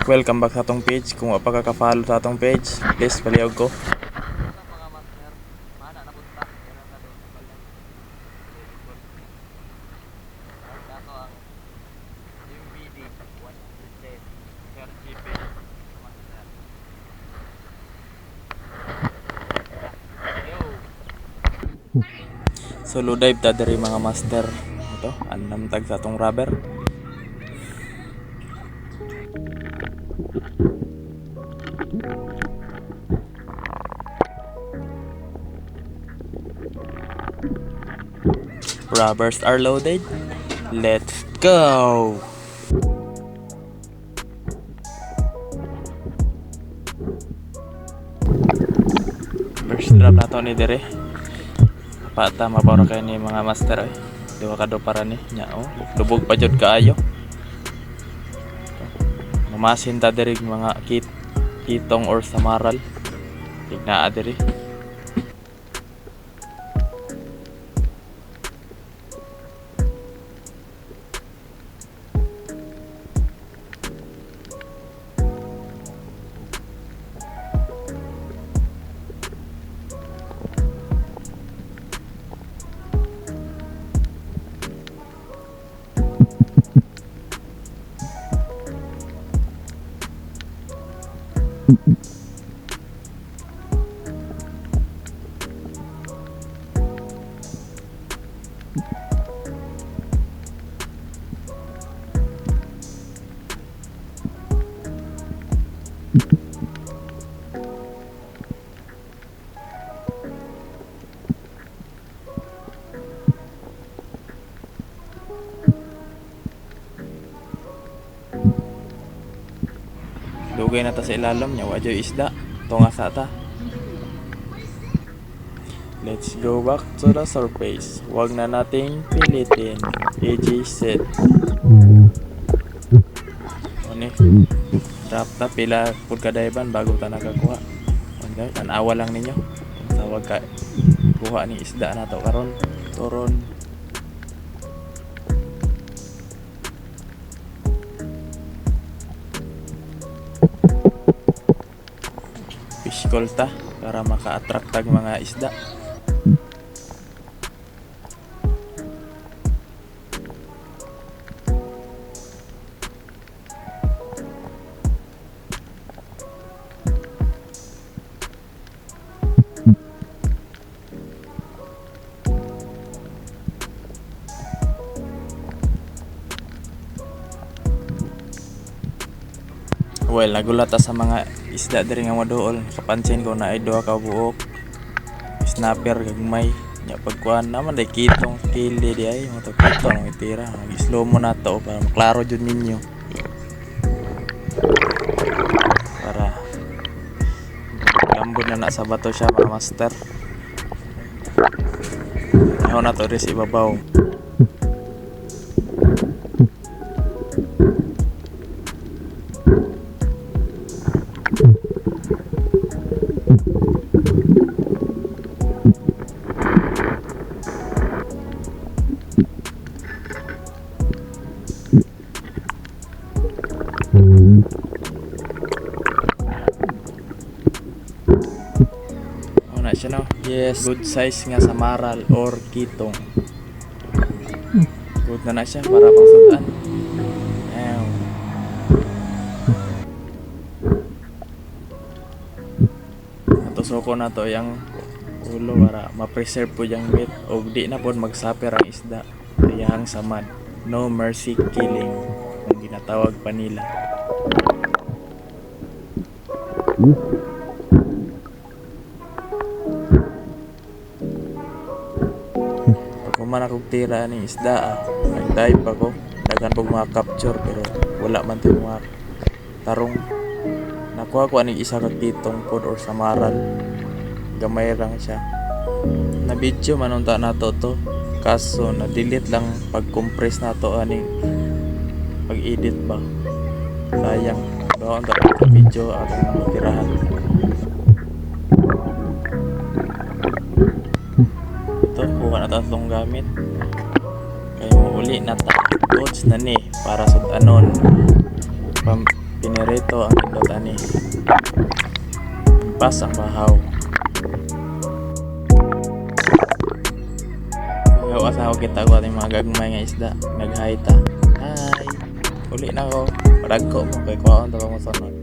Welcome back sa atong page. Kung wala pa ka-follow sa atong page, please palihog ko. Solo dive ta diri mga master. Ito, anam tag sa atong rubber. Rubbers are loaded. Let's go! First drop na to ni dire. Pata mapawra kay ni mga master ay. Duha ka do para ni nya oh. Lubog pa jud kaayo. Mamasin ta diri mga kitong or samaral. Tigna diri. Dugay na ta sa ilalim nya wa joy isda. Tunga sa ta. Let's go back to the surface. Wag na nating pilitin. AJ set. Oni. Drop ta pila pud kadayban bago ta nakakuha. Okay, tanawa lang ninyo. Tawag ka kuha ni isda nato karon. Turon. Fish call ta para maka-attract tag mga isda. Well, nagulat ta sa mga isda diri nga maduol. Kapansin ko na ay duha ka buok. Snapper gagmay. Nya pagkuan naman day kitong kili di ay mo to kitong itira. Slow mo na to para maklaro jud ninyo. Para gambod na sa bato siya mga master. Ayaw na to ris ibabaw. Na siya no? Yes, good size nga samaral or kitong. Good na siya para pang sudan. Ayan. Natusoko na to yung ulo para ma-preserve po yung meat o di na po magsaper ang isda. Kayahang samad. No mercy killing ang ginatawag pa nila. Man akong tira ni isda nag-dive ako dagan pong mga capture pero wala man tayo mga tarong. Nakuha ko aning isa ka kitong pod or samaral gamay lang siya na video manunta nato to kaso na delete lang pag compress nato aning pag edit ba sayang doon dapat video atong matirahan. Kuha na itong gamit kaya mauli na ta coach na ni para sa anon pinirito ang indot ani. Pas ang bahaw. Gawa sa ako kita ko ating mga gagmay nga isda. Nag-hi ta. Hi! Uli na ko. Parag ko mo kay kuhaan ta mo sunod.